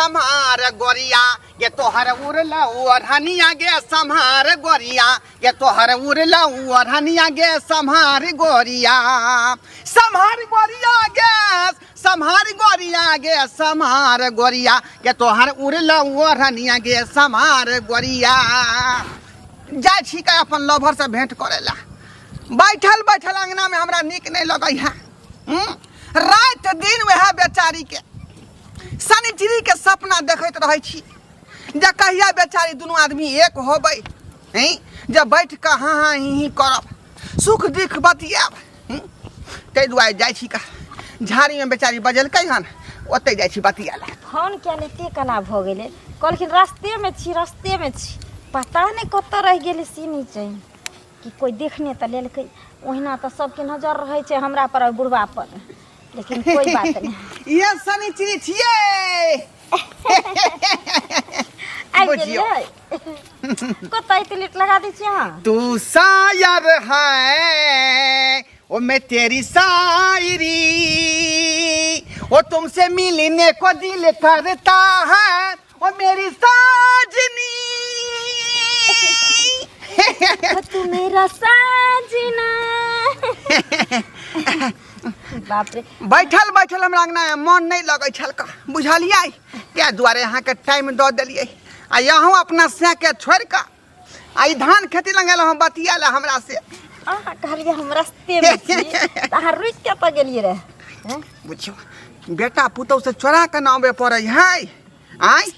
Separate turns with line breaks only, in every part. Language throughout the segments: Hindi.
समार गोरिया ये तोहर उड़ला ओढ़निया गे संहार गोरिया ये तोहर उड़ला ओढ़निया गे संहार गोरिया संहार गोरिया गे संहार गोरिया गे संहार गोरिया ये तोहर उड़ला ओढ़निया गे संहार गोरिया जाय छी का अपन लवर से भेंट करेला बैठल बैठल अंगना में हमरा नीक नहीं लगई है रात दिन वह बेचारी के शनिचरी के सपना देखत रहे छी जे कहिया बेचारी दोनों आदमी एक होबै हैं जब बैठ के हाँ हाँ ही करब सुख दुख बतियाब तै दुआरे जाय छी का झाड़ी में बेचारी बजलकै हन ओते जाय छी बतियाला
फोन क्या लेते कना भ गेले कहलखिन रास्ते में छी पता नहीं कत रह गेले सी नहीं चाहिए कि कोई देखने तो लेलकै ओहिना तो सबके नजर रहे छै हमरा पर और बुढ़वा पर लेकिन कोई बात नहीं
ये शनिचरी छिए
आई गेलिए कतै तिलिट लगा दै छी हां
तू शायर है ओ मैं तेरी शायरी वो तुमसे मिलने को दिल करता है वो मेरी साजनी
तू मेरा साजना बाप रे
बैठल बैठल हमरा अंगना मन नहीं लगै छल का बुझलियै क्या दुआरे यहाँ के टाइम दऽ देलियै आ यहाँ अपना से के छोड़ के आई धान खेती लगेल हम बतिया ला हमरा से
कहलिए हम रास्ते में छी तहां रुक के त गेलिए रे
बुझियो बेटा पुतौ से चोरा के नावे पड़ै है आई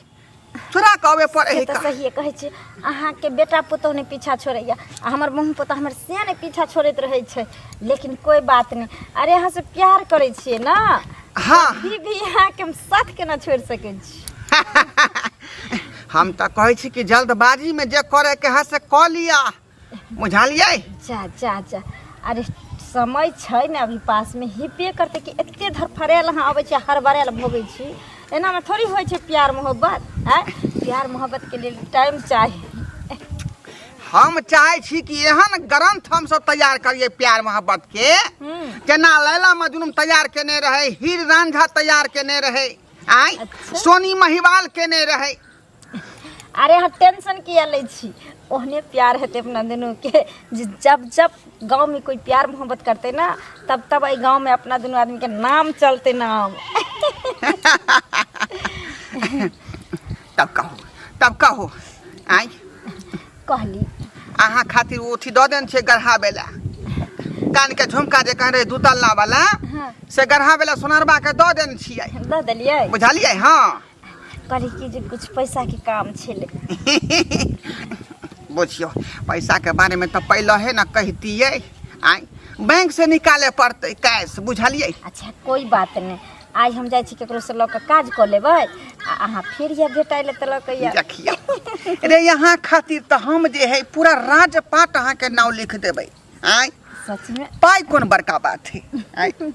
चोरा के आवे पड़ै है
त सही कहै छी अहाँ के बेटा पुतौ ने पीछा छोड़ैया हमर मुंह पुतौ हमर से ने पीछा छोड़ैत रहै छै लेकिन कोई बात नहीं अरे अहाँ से प्यार करै छियै ना
हां
भी अहाँ के हम साथ के ना छोड़ सकै छी
हम त कहै छी कि जल्दबाजी में जे करे के है से क लिया बुझलियै
जा अरे समय छै ने अभी पास में हिपे करते कि एते धरफरेल अहाँ आबै छी हर बरेल भोगै छी एना में थोड़ी होय छै प्यार मोहब्बत है प्यार मोहब्बत के लिए टाइम चाहिए
हम चाहे छी कि एहन ग्रंथ हम सब तैयार करिए प्यार मोहब्बत के केना लैला मजनू तैयार केने रहे हीर रांझा तैयार केने रहे आई
अच्छा?
सोनी महिवाल केने रहे
अरे हाँ टेंशन किया ले छी ओहने प्यार हेते अपना दोनों के जब गांव में कोई प्यार मोहब्बत करते ना तब आई गांव में अपना दोनों आदमी के नाम चलते नाम
तब कहो आई
कहली
अहाँ खातिर ओठी दऽ देन छै गढ़ा बेला कान के झुमका जे कह रहे दू तल्ला वाला
हाँ।
से गढ़ा बेला सोनरबा के दऽ देन छियै
दऽ देलियै
बुझलियै हां
कहली कि जे कुछ पैसा के काम छले
बुझियो पैसा के बारे में तो पहले है ना कहतियै आई बैंक से निकाले पड़ते कैश बुझलियै
अच्छा कोई बात नहीं आज हम जाय छी केकरो से लऽ के काज क लेबै अहाँ फिर ये भेटाइले त लऽ के
देखिया रे यहाँ खातिर तो हम जे है पूरा राजपाट अहाँ के नाम लिख देबै आई
सच में
पाई कौन बड़का बात है आई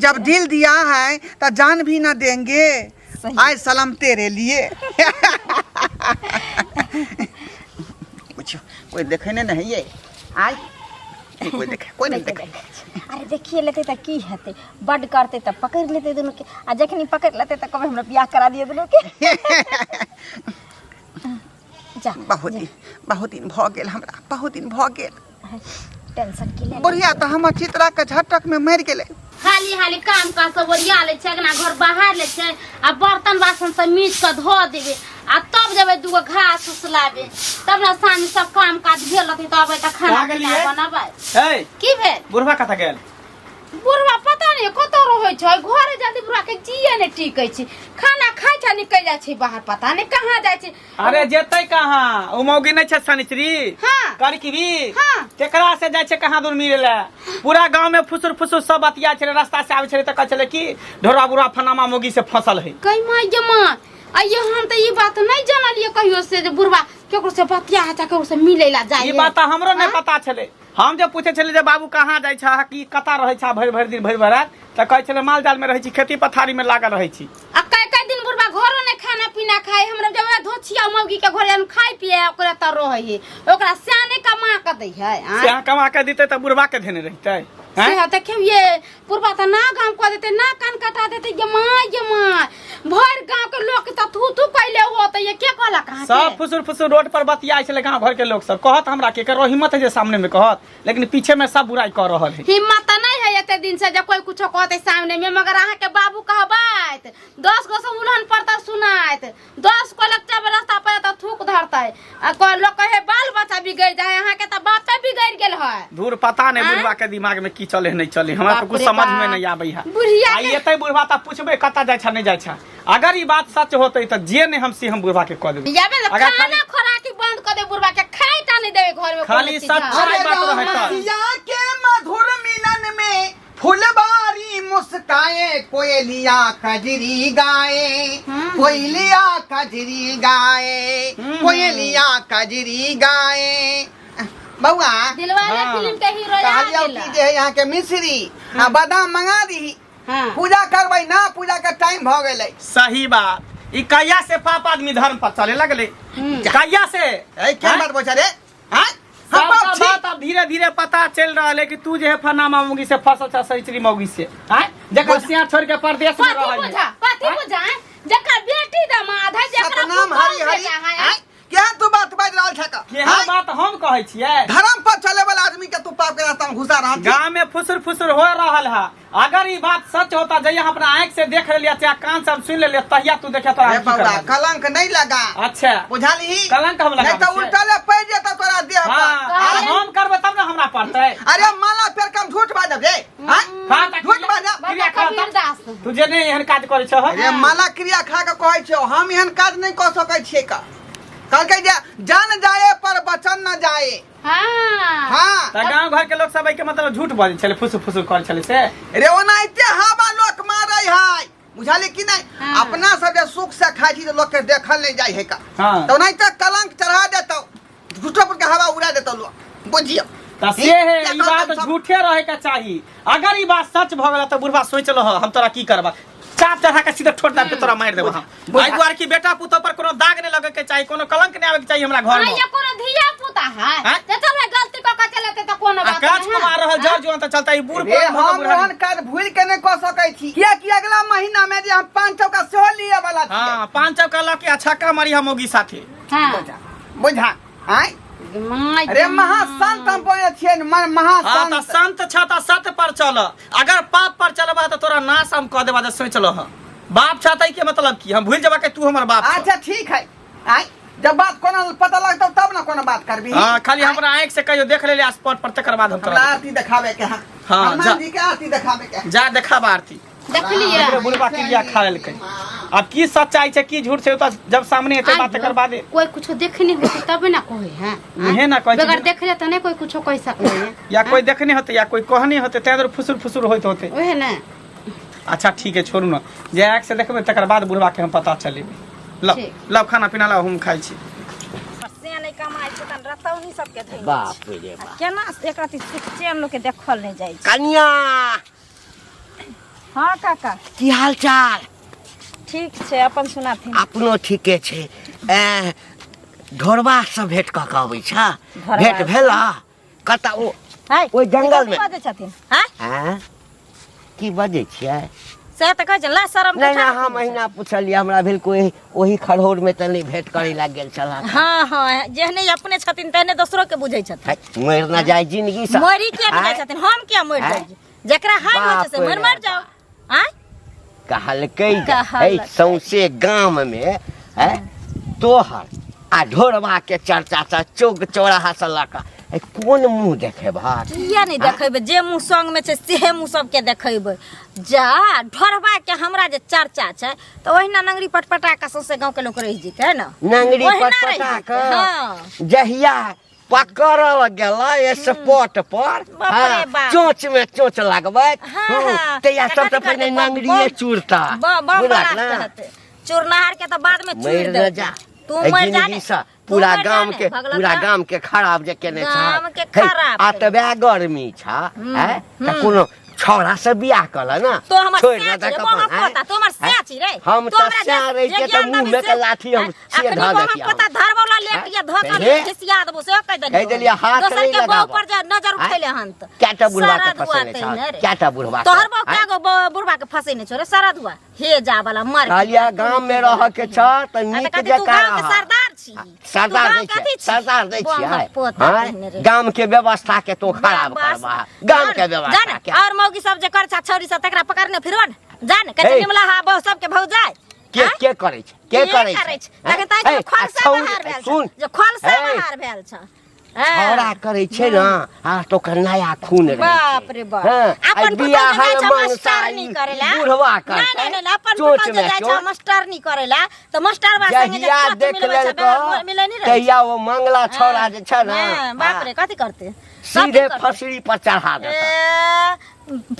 जब दिल दिया है तो जान भी ना देंगे आई सलाम तेरे लिए कोई देखे नहीं है आई कोई नहीं देखे
अरे देखिए लेते त की हेते बड करते त पकड़ लेते दोनों के आ जखनी पकड़ लेते त कबे हमरा बियाह करा दिए दोनों के जा
बहुत दिन भ गेल हमरा बहुत दिन भ गेल
टेंशन की ले
बढ़िया त हमर चित्रा के झटक में मर गेले
खाली हाली काम का सब ओरिया ले छै अगना घर बाहर ले छै आ बर्तन बासन सब मीच के धो देबे आ तब जेबे दूगो घास उसलाबे तब ना साँझ सब काम काज भेल रहते तब त खाना बनाबे
ए
की भेल
बुढ़वा कता गेल
बुढ़वा पता नहीं कत रहै छै घरे जल्दी बुढ़वा के जिए ने टिकै छै खाना खाइ छै निकल जाय छै बाहर पता नहीं कहां जाय छै
अरे जेतै कहां ओ मौगी नै छै शनिचरी
हां
करकी भी
हां
केकरा से जाय छै कहां दूर मिले ले पूरा गांव में फुसुर फुसुर सब बतिया छै रास्ता से आबै छै त कह छले कि ढोरा बुढ़ा फनामा मौगी से फंसल है
कई माय गे मां अइयो हम त ई बात नहीं जानलिए कहियो से जे बुढ़वा केकरो से बतिया है केकरो से मिले ला जाय
ई बात हमरो नहीं पता छले हम जब पूछे छले जे बाबू कहाँ जाय छ कि कता रहै छ भरि दिन भरि रात त कहै छले माल जाल में रहै छी खेती पथारी में लागल रहै छी
आ कई दिन बुढ़वा घरो ने खाना पीना खाए हमरा जब धोछिया मौगी के घरे हम खाई पिए ओकरा त रहै है ओकरा सियाने कमा के दै है
सियान कमा के दिते त बुढ़वा के धेने रहतै
से देखियो ये पूर्वा त ना गांव को देते ना कान कटा देते ये मां भर गांव के लोग त थू पहले हो त ये के कहला कहां
सब फुसुर रोड पर बतियाई छले गांव भर के लोग सब कहत हमरा के करो हिम्मत है जे सामने में कहत लेकिन पीछे में सब बुराई कर रहल है।
हिम्मत नहीं है एते दिन से जब कोई कुछ कहते सामने में मगर अहाँ के बाबू कहबात 10 गो से उल्हन पड़ता सुनात 10 को लच्चा रास्ता पे त थूक धरतै आ को लोग कहे बाल बच्चा बिगड़ जाए अहाँ के त बापे बिगड़ गेल है।
दूर पता नहीं बुढ़वा के दिमाग में की चले नहीं चले हमरा तो कुछ समझ में नहीं आबै है।
बुढ़िया
आ एते बुढ़वा त पूछबे कता जाय छ नहीं जाय छ अगर ई बात सच होतै त जे ने हम बुढ़वा के कह देबै
याबे खाना खोराकी बंद कर दे बुढ़वा के खाइटा नहीं देवे घर में
खाली सच बात रहत
के मधुर मिलन में फुलबारी मुस्काए कोयलिया कजरी गाए कोयलिया कजरी गाए कोयलिया कजरी गाए। बउआ
दिलवाले फिल्म के हीरो
कहलियो की जे यहाँ के मिश्री बादाम मंगा दी पूजा करबै ना पूजा के टाइम भ गेलै।
सही बात ई कहिया से पाप आदमी धर्म पर चले लगले कहिया से
ए क्या बात बोल रे हां
सब बात अब धीरे धीरे पता चल रहा है कि तू जो है फनामा मौगी से फसल छ सैचरी मौगी से हैं जकर सिया छोड़ के परदेश में रहल है
पाती बुझा जकर बेटी दामाद है जकर
नाम हरी हरी क्या तू बात बाज रहल छ का
केहन बात हम कहै छियै
धर्म पर चले वाला आदमी के तू पाप के रास्ता में घुसा रहा
गांव में फुसुर हो रहल है। अगर ये बात सच होता जय अपना आंख से देख लिया चाहे कान से सुन ले तहिया तू देखे तो
कलंक नहीं लगा।
अच्छा
बुझाली
कलंक हम लगा
नहीं तो उल्टा ले पड़ जेता तोरा देह पर
हम करबे तब ना हमरा पड़तै।
अरे माला फेर कम झूठ बाजब रे हां झूठ बाजब
क्रिया खा तू जे नहीं एहन काज करै छ
अरे माला क्रिया खा के कहै छ हम एहन काज नहीं क सकै छियै का कहलकै जे जान जाए पर वचन न जाए। हां
त गांव घर के लोग सब के मतलब झूठ बोलै छले फुसुर करै छले से
रे ओनाइते हवा लोक मारै है बुझाली कि नहीं अपना सब जे सुख से खाइ छी तो लोग के देखल नहीं जाय है का तो ओनाइते कलंक चढ़ा देतौ झूठो पर के हवा उड़ा देतौ लोग बुझियो
त से है ई बात झूठे रहे के चाहिए। अगर ई बात सच भ गेल त बुढ़वा सोच लो हम तोरा की करबा चाप चढ़ा के सीधा ठोट दाब के तोरा मार देबो हम आई दुआर की बेटा पुतो पर कोनो दाग नहीं लगे के चाहिए कोनो कलंक नहीं आवे के चाहिए हमरा घर में।
ये कोनो धिया पुता है त चल गलती क के चलते त कोनो बात
काज को मार रहल जर जुआन त चलता ई बूढ़ पर
हम रोहन काज भूल के नहीं क सकै छी किया कि अगला महीना में जे हम 500 का सेहो लिए वाला छी।
हां 500 का लके छक्का मारी हम मोगी साथे
बुझा आय अरे महासंत हम बोले छियै महासंत
त संत छ त सत्य पर चल अगर पाप पर चलबा त तोरा नाश हम क देबा त सोच लो बाप चाहतै के मतलब की हम भूल जेबा के तू हमर बाप।
अच्छा ठीक है आय जब बात कोनो पता लगतौ तब ना कोनो बात करबी।
हां खाली हमरा आंख से कहियो देख ले स्पॉट पर तकर बाद हम तोरा
आरती दिखावे के हां हनुमान जी के आरती दिखावे के जा
देखाबा आरती
देख लिया
बुढ़वा क्रिया खा लेलकै। अब की सच्चाई छै की झूठ छै त जब सामने एते बात कर बाद
कोई कुछ देखनी होती तब ना कहे हैं
उहे ना कहे
बगैर देखले त नहीं कोई कुछ कह सकले है
या कोई देखने होते या कोई कहने होते तेदर फुसुर होइत होते
ओहे ना।
अच्छा ठीक है छोड़ू ना जे आंख से देखबे तकर बाद बुढ़वा के हम पता चलेबे। लो खाना पीना ला हम खाइ छी
से नहीं कमाई छै तन रतौनी सब के धइ
बाप रे बाप
केना एक राती सुख चैन लोग के देखल नहीं जाय छै।
कन्या
हां काका
की हाल चाल
ठीक छै अपन सुनाथिन
अपनो ठीके छै ढोरबा से भेट क के आबै छ भेट भेला कता ओ ओइ जंगल में
बाजै छथिन हैं
हैं की बाजै छियै
से त कहै छै ला शरम
नहीं ना हम महीना पूछलिए हमरा भेल कोई ओही खड़होर में तनी भेट करे लाग गेल छला।
हां हां जेहने अपने छथिन तेहने दोसरो के बुझै छथिन
मर ना जाय जिंदगी से
मरी के बुझै छथिन हम क्या मर जाय जेकरा हाल होय छै से मर जाओ हैं
कहलकै ए सौसे गांव में है तोहर आ ढोरबा के चर्चा से चौक चौराहा से लका कोन मुंह देखेबा
किया नहीं देखेबे जे मुंह संग में छै से मुंह सब के देखेबे जा ढोरबा के हमरा जे चर्चा छै त ओहिना नंगरी पटपटा के सौसे गांव के लोग रह जेते है ना
नंगरी पटपटा के
हां
जहिया पकड़ल गेला स्पॉट पर चोंच में चोंच लगबै तैया सब त पहिले नंगरीए चूरता
चूरनहार के त बाद में चूर दे
जा
तू मर जा
पूरा गांव के खराब जे केने छ
गांव के खराब
आ तबे गर्मी छ है त कोनो
छौरा से बियाह कल ना
तो हमर
छोड़
सेच
ना
रे
दे
मोह
कपन,
पता तो हमर सेच रे
हम
तो
त
हमरा
स्या रही के त मुंह में के लाठी हम छे धा देती
पता धरबौला लेटिया धक
हे?
खिसिया देबो से कह
कह देलिया हाथ
दोसर
नहीं
के
लगाबो।
बहू पर जे नजर उठैले हन त
क्याटा बुढ़वा के
सारा दुआ
फसेने
तैने
छ
रे।
क्याटा बुढ़वा
तोहर बहू क्या गो बुढ़वा के फसेने छ रे सारा दुआ हे जा वाला मर
कहलिया गांव में रह के छ त नीक
तू
जका
गांव के सरदार छी
सरदार
तू
दै
गांव के
छियै सरदार दै छियै
पोता पहिने रे।
गांव के व्यवस्था के तो खराब
बस।
करबा गांव के व्यवस्था
जान
के
और मौगी सब जे कर छा छौरी सब तकरा पकड़ने फिरवन जान कते
हे।
निमला हा बहु सब के भौ जाय
के करे छै के करे छै
तके ताइ खोल से बाहर भेल
सुन
जे खोल से
हे।
बाहर भेल छ
छौरा करे छै ना आ तो के नया खून रे
बाप रे बाप अपन
बियाह
पुतौ जे
मन
मास्टरनी करेला
बुढ़वा कर
नहीं अपन पुतौ जे जाय छ मास्टरनी करेला त मास्टरबा संगे
जहिया
जे
देख
मिलबै
ले
छ मिलै नहीं रे
तहिया वो मंगला छौरा जे छ ना
बाप रे कथि करते
सीधे फसरी पर चढ़ा देता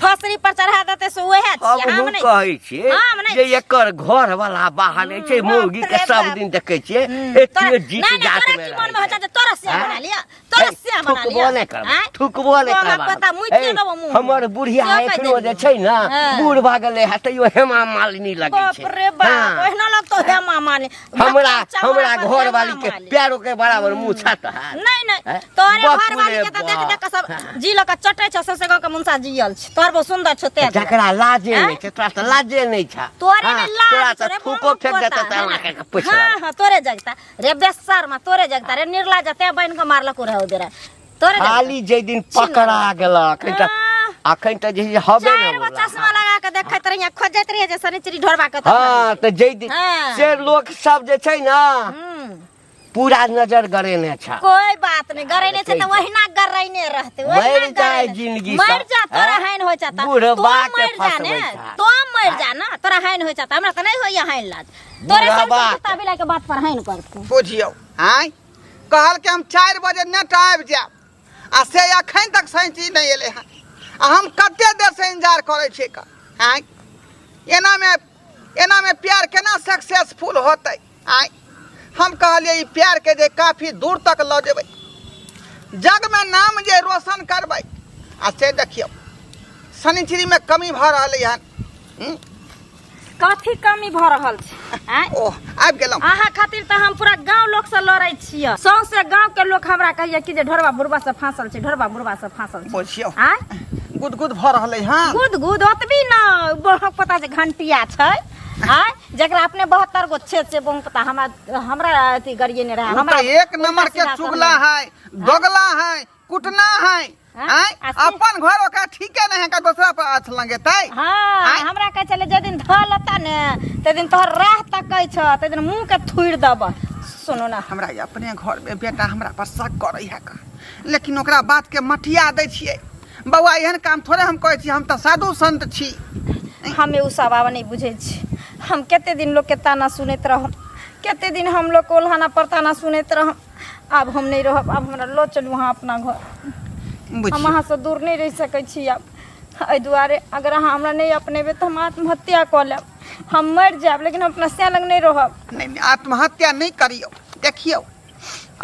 फसरी पर चढ़ा देते से ओहे
अब
छियै हम
हम
नहीं
कहै छियै
हम नहीं
जे एकर घर वाला बाहर नहीं छै मौगी के सब दिन देखे छियै एते जीत जात में
की मन में होता तोरा से बना लिया तोरा से बना लिया
थुकबो नहीं करबा थुकबो नहीं
तो हमरा
करबा
पता मुइते लेबो मुंह
हमर बुढ़िया
से कह
एखनो जे
देलियै।
छै ना
हाँ।
बूढ़ भा गेलै है तैयो हेमा मालिनी लगै
बाप
छै
रे बाप
हाँ।
ओहना लगतो है मामा ने
हमरा घर वाली के प्यारो के बराबर मुंह छत है
नहीं नहीं
हैं?
तोरे
बाप
घर वाली
रे
के त देख
बाप।
देख के सब जी लक चटे छ ससे गांव के मुंसा जियल छ तोर बहुत सुंदर छ ते
जकरा लाजे
हैं?
नहीं छै तोरा त लाजे नहीं छ
तोरे
हाँ,
में लाज
तोरा
छ
त
रे,
थूको
बहुत
फेंक देता
पोता,
त
है
हमरा
ना?
के पूछ
हाँ हाँ तोरे जगता रे बेसर में तोरे जगता रे निर्ला जते बन के मारलक रहो दे रे तोरे जगता
खाली जे दिन पकड़ा गेलक अखन त जे हबे
चार
न
गो चश्मा लगा के देखैत रहिया खोजैत रहिए जे सनिचरी ढोरबा के
हाँ त जे दिन
हाँ।
से लोग सब जे छै ना पूरा नजर गरेने छ
कोई बात नहीं गरैने छै त वहिना गरैने रहते वहिना
मर जाए
गरैने।
जिंदगी
मर
सब,
जा तोरा
हैं?
हैन हो जाता
बुढ़बा के
मर जा ने
फंसबै छै।
तो मर जा ना तोरा हैन हो जाता हमरा त नहीं होइया हैन लाज तोरे
बुढ़बा
सब कुत्ता बिलाई के बात पर हैन करते
बुझियौ आय कहल के हम 4 बजे नेट आबि जायब आ से अखन तक सैंची नहीं एले हन आ हम कते देर से इंतजार करे छियै का आय एना में प्यार केना सक्सेसफुल होतै आय हम कहलिए ई प्यार के जे काफी दूर तक ल जेबै जग में नाम जे रोशन करबै आ से देखियौ शनिचरी में कमी भ रहलै हन
कथी कमी भ रहल छै हैं
ओह आबि गेलहुँ
अहाँ खातिर त हम पूरा गांव लोग से लड़ै छियै सौंसे गांव के लोग हमरा कहैया कि जे ढोरबा बुढ़बा से फांसल छै ढोरबा बुढ़बा से फांसल छै
बुझियौ
आय
गुदगुद भ रहलै हन
गुद गुद ओतबी न बहु पता जे घंटिया छै आय जकरा अपने 72 गो छेद से बहु पता हमरा अथी गरिए ने रहा
हमरा एक नंबर के चुगला है दोगला है कुटना है आय अपन घर ओका ठीके नहीं है का दूसरा पर हाथ लगेतै
हां हमरा कह चले जे दिन धलता ने ते दिन तोहर राह तकै छ ते दिन मुंह के थुइर दब सुनो ना
हमरा अपने घर में बेटा हमरा पर शक करे है का लेकिन ओकरा बात के मटिया दै छियै बौआ एहन काम थोड़े हम कहै छी हम त साधु संत छी
हमें उ सब आवा नहीं बुझे छी हम केते दिन लोग के ताना सुनैत रहम केते दिन हम लोग कोल्हाना पर ताना सुनैत रहम अब हम नहीं रहब अब हमरा लो चलू वहाँ अपना घर हम
बुझियौ
वहाँ से दूर नहीं रह सकै छी अब एहि दुआरे अगर अहाँ हमरा नहीं अपनेबे तो हम आत्महत्या कऽ लेब हम मर जाब लेकिन हम अपना से लग नहीं रहब
नहीं आत्महत्या नहीं करियो देखियो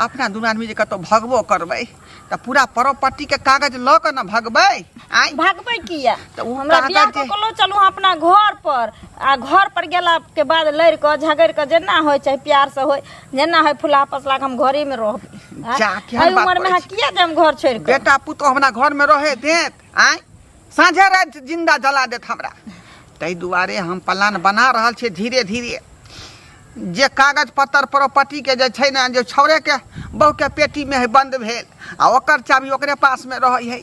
अपना दुनू आदमी जे कतौ भगबो करबै त पूरा प्रॉपर्टी के कागज ल के न भगबै आय
भागबै किया
तऽ उ
हमरा
कागज
बियाह
जे-
कऽ लो चलू अपना घर पर आ घर पर गेला के बाद लड़ के झगड़ के जेना होय चाहे प्यार से होय जेना होय फुला पसला के हम घरे में रहब
जा, केहन बात
उम्र में
कहै
अहाँ किया जे हम घर छोड़ के
बेटा पुतो हमरा घर में रहे देत आय साँझे रात जिंदा जला देत हमरा ताहि दुआरे हम प्लान बना रहल छियै धीरे धीरे जे कागज पत्तर प्रॉपर्टी के जे छै ने जे छौरे के बहू के पेटी में है बंद भेल आ ओकर चाबी ओकरे पास में रहै है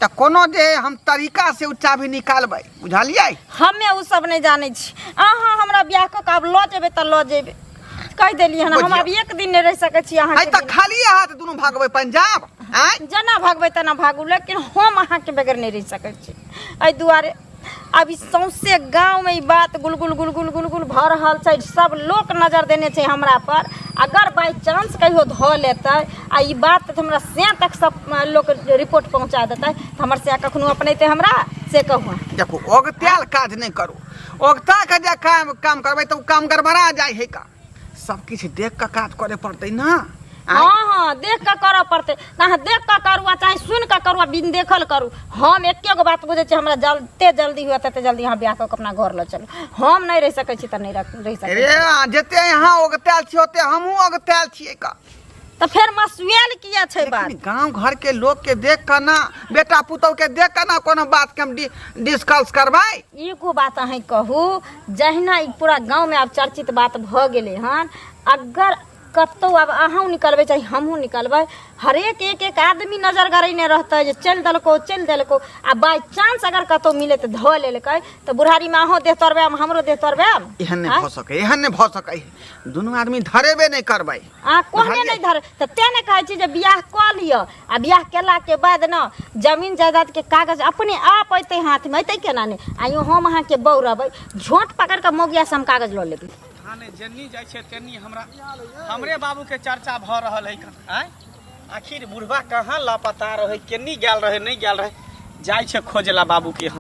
त कोनो जे हम तरीका से उ चाबी निकालबै बुझलियै
हमे उ सब नहीं जाने छी अहाँ हमरा बियाह क के अब लो जेबे त लो जेबे कह देलिए हम
बुझियौ।
अब एक दिन नहीं रह सकै छी अहाँ
है त खाली हाथ दुनू भागबै पंजाब आय
जना भागबै तना भागू लेकिन हम अहाँ के बगैर नहीं रह सकै छी एहि दुआरे अभी सौंसे गांव में ई बात गुलगुल गुलगुल गुलगुल भ रहल छै सब लोग नजर देने छै हमरा पर अगर बाई चांस कहियो ध लेतै आ ई बात हमरा से तक सब लोग रिपोर्ट पहुंचा देतै त हमर से कखनो अपनेते हमरा से कहू
देखो ओगत्याल काज नहीं करू ओगता के जे काम करबै त उ काम गड़बड़ा जाइ है का सब किछ देख के काज करे पड़तै ना
हाँ हाँ हाँ देख के करऽ पड़ते ना, देख के करू चाहे सुन के करू, बिन देखल करू। हम एके गो बात बुझे छी, हमरा जल्दी जल्दी हुआ तते जल्दी यहाँ ब्याह कऽ अपना घर ल चलू। हम नहीं रह सकै छी त नहीं रह सकै।
अरे जते यहाँ ओगताल छी ओते हमहूँ ओगताल छियै का।
तो फिर मसुएल किया छै बात?
गांव घर के लोग के देख कर ना, बेटा पुतौ के देख कर ना कोनो बात के हम डिस्कस करबै।
एगो बात अहीं कहू, जहिना ई पूरा गांव में अब चर्चित बात भ गेले हन, अगर कतौ अब अहूँ निकलबै चाहे हमहूँ निकलबै, हरेक एक आदमी नजर गड़ैने रहतै जे चल देलको आ बाई चांस अगर कतौ मिले तो ध लेलकै तो बुढ़ारी में अहूँ देह तोड़बै हमरो देह तोड़बै।
एहन नहीं भ सकै, एहन नहीं भ सकै, दुनू आदमी धरेबे नहीं करबै।
कोहने नहीं धरे तो तेने कहै छी जे बियाह क लियो, आ बियाह केला के बाद न जमीन जायदाद के कागज अपने आप अइतै हाथ में, अइतै केना ने। आइयो हम अहाँ के बौरबै, झोंट पकड़ के मोगिया से हम कागज ल लेबै।
थाने जेन्नी जाइ छै तेन्नी हमरे बाबू के चर्चा भ रहल है। आखिर बुढ़वा कहाँ लापता रहे, केन्नी गेल रहे नहीं गेल रहे, जाइ छै खोजला बाबू के।